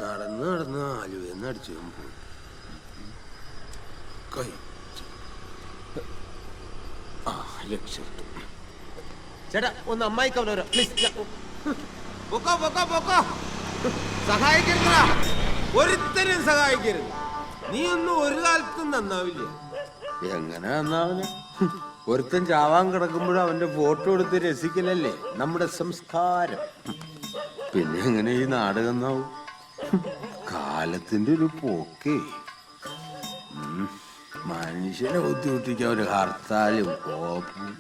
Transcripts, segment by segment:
നടന്ന് നടന്ന് ആലുവെന്ന് അടിച്ചു പോയി രക്ഷപ്പെട്ടു. ചേട്ടാ ഒന്ന് അമ്മായിക്കവനോ പ്ലീസ്. പൊക്കോ പൊക്കോ പൊക്കോ. സഹായിക്കരുതാ, ഒരുത്തരും സഹായിക്കരുത്. നീ ഒന്നും ഒരു കാലത്തും നന്നാവില്ല. എങ്ങനെ നന്നാവന്? ഒരുത്തൻ ചാവാൻ കിടക്കുമ്പോഴും അവന്റെ ഫോട്ടോ എടുത്ത് രസിക്കലല്ലേ നമ്മുടെ സംസ്കാരം. പിന്നെ എങ്ങനെ ഈ നാട് നന്നാവും? കാലത്തിന്റെ ഒരു പോക്കേ. മനുഷ്യനെ ബുദ്ധിമുട്ടിക്കാൻ ഒരു ഹർത്താലും കോപ്പും.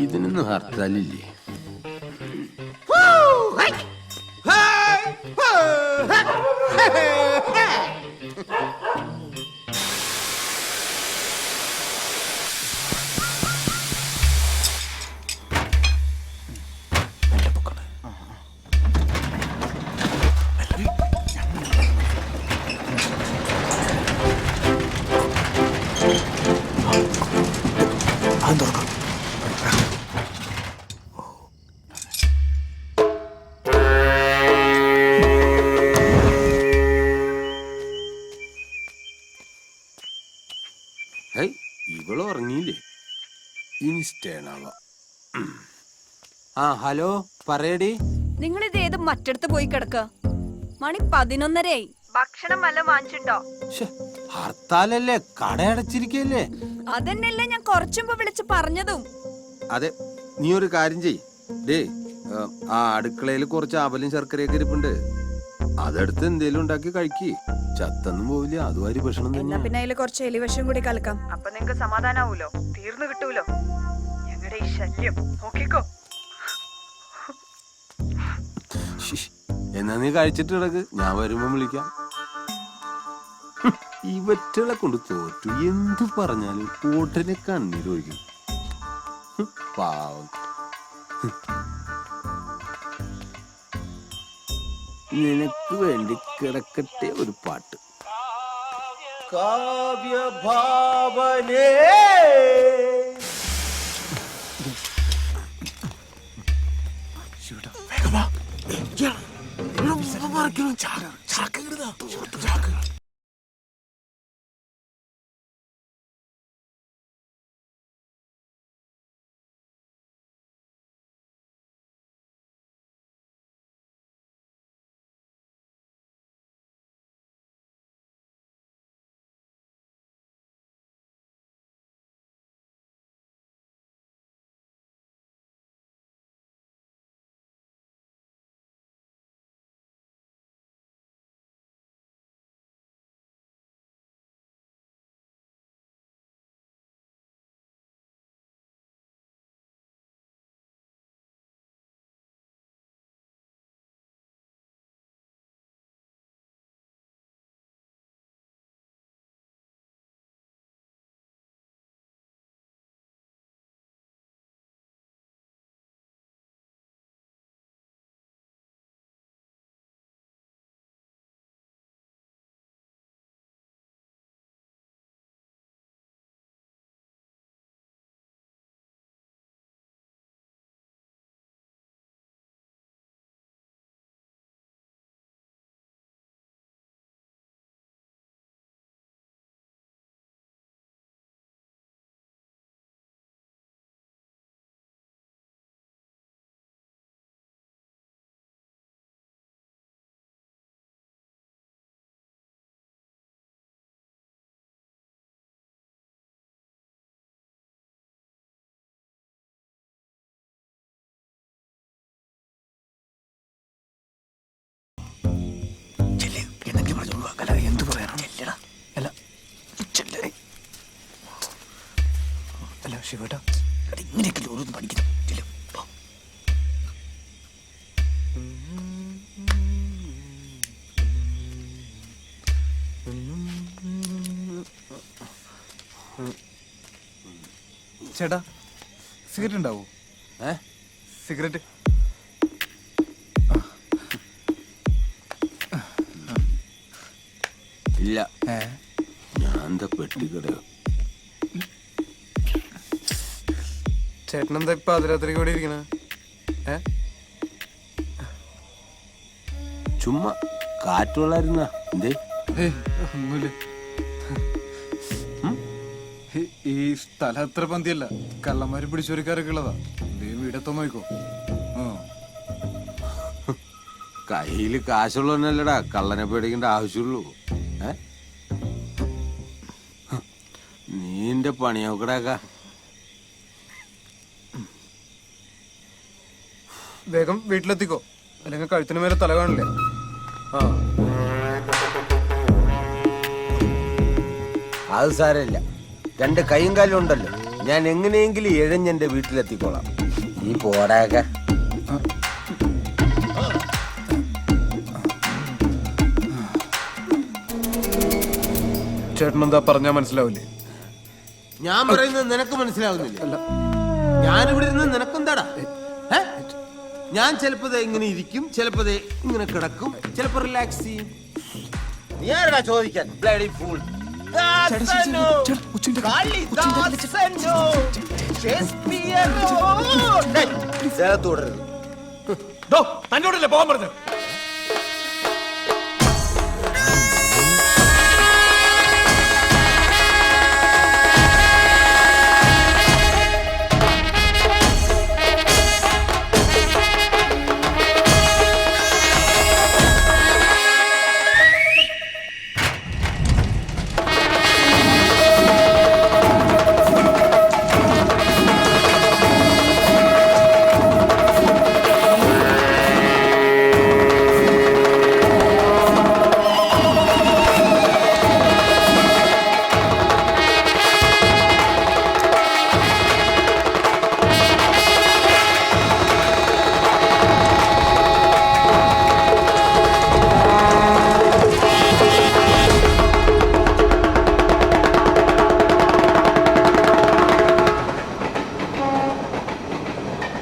ഇതിനൊന്നും ഹർത്താലില്ലേ? ഇവള് ഉറങ്ങിയില്ലേ? ഇനി സ്റ്റേണാവാ. ഹലോ പറയടി. നിങ്ങൾ ഇത് ഏത് മറ്റടുത്ത് പോയി കിടക്ക? മണി 11:30. ഭക്ഷണം വല്ലതും വാങ്ങിച്ചിട്ടോ? ഹർത്താലല്ലേ, കടയടച്ചിരിക്കല്ലേ. അതന്നെയല്ലേ ഞാൻ കുറച്ചുമ്പോ വിളിച്ച് പറഞ്ഞതും. അതെ, നീ ഒരു കാര്യം ചെയ്. ഡേ, ആ അടുക്കളയിൽ കുറച്ച് അവലും ശർക്കരയൊക്കെ ഇരിപ്പുണ്ട്. അതെടുത്ത് എന്തേലും ഉണ്ടാക്കി കഴിക്ക്. ചത്തൊന്നും പോവില്ല, അതുവരെ ഭക്ഷണം തന്നെ. പിന്നെ അതില് കുറച്ച് എലിവശം കൂടി കലക്കാം. അപ്പൊ നിങ്ങക്ക് സമാധാനാവൂലോ, തീർന്നു കിട്ടൂലോ ഞങ്ങളുടെ ഈ ശല്യം. നോക്കിക്കോ. എന്നാ നീ കഴിച്ചിട്ട് കിടക്ക്, ഞാൻ വരുമ്പോ വിളിക്കാം. ഇവറ്റകളെ കൊണ്ട് തോറ്റു. എന്തു പറഞ്ഞാലും കൂട്ടനെ കണ്ണീരൊഴിക്കും. പാവം. നിനക്ക് വേണ്ടി കിടക്കട്ടെ ഒരു പാട്ട്. കാവ്യഭാവനേ ശിവേട്ടാ ഇങ്ങനെയൊക്കെ ഓരോന്ന് പഠിക്കുന്നു. ചേട്ടാ സിഗരറ്റ് ഉണ്ടാവോ? സിഗരറ്റ് ഇല്ല. ഞാൻ പെട്ടിക്കട. ചേട്ടനെന്താ ഇപ്പൊ അതിരാത്രി കൂടി ഇരിക്കണ? ചുമ്മാ കാറ്റുള്ളായിരുന്ന എന്തേ? ഒന്നുമില്ല. ഈ സ്ഥലം അത്ര പന്തിയല്ല, കള്ളന്മാര് പിടിച്ചോരിക്കാരൊക്കെ ഉള്ളതാ. വീടെത്തോ നോക്കോ. കയ്യില് കാശുള്ളവനല്ലടാ കള്ളനെ പേടിക്കേണ്ട ആവശ്യമുള്ളൂ. നീന്റെ പണിയോക്കടാക്ക. വേഗം വീട്ടിലെത്തിക്കോ, അല്ലെങ്കിൽ കഴുത്തിന് മേലെ തല കാണില്ലേ. അത് സാരമില്ല, 2 കൈയും കാലും ഉണ്ടല്ലോ. ഞാൻ എങ്ങനെയെങ്കിലും എഴഞ്ഞെന്റെ വീട്ടിലെത്തിക്കോളാം. ഈ പോടാക്ക. ചേട്ടനെന്താ പറഞ്ഞാ മനസ്സിലാവില്ലേ? ഞാൻ പറയുന്നത് നിനക്ക് മനസ്സിലാവുന്നില്ല. ഞാനിവിടെ ഇരുന്ന് നിനക്കെന്താടാ? ഞാൻ ചിലപ്പോ ഇങ്ങനെ ഇരിക്കും, ചിലപ്പോ ഇങ്ങനെ കിടക്കും, ചിലപ്പോ റിലാക്സ് ചെയ്യും. നീ ആരടാ ചോദിക്കാൻ? Bloody fool. തുടരുത്. തന്നോടല്ലേ പോകാൻ പറഞ്ഞത്?